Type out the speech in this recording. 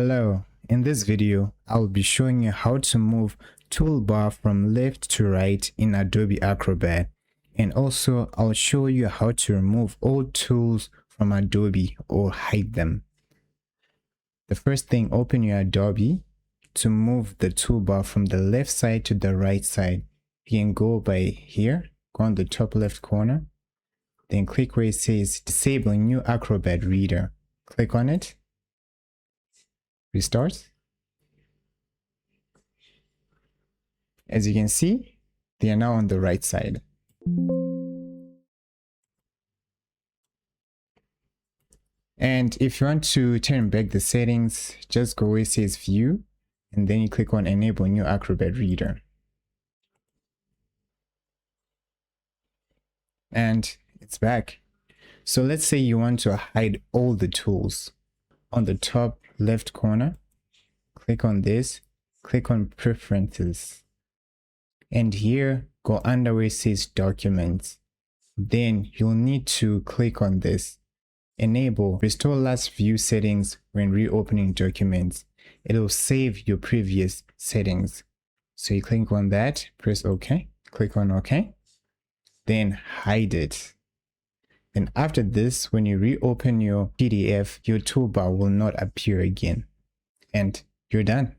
Hello, in this video, I'll be showing you how to move toolbar from left to right in Adobe Acrobat. And also, I'll show you how to remove old tools from Adobe or hide them. The first thing, open your Adobe. To move the toolbar from the left side to the right side, you can go by here, go on the top left corner, then click where it says Disable New Acrobat Reader. Click on it. Restart. As you can see, they are now on the right side. And if you want to turn back the settings, just go where it says View, and then you click on Enable New Acrobat Reader. And it's back. So let's say you want to hide all the tools. On the top left corner, click on this, click on Preferences. And here, go under where it says Documents. Then you'll need to click on this. Enable Restore Last View Settings when reopening documents. It'll save your previous settings. So you click on that, press OK, click on OK, then hide it. And after this, when you reopen your PDF, your toolbar will not appear again. And you're done.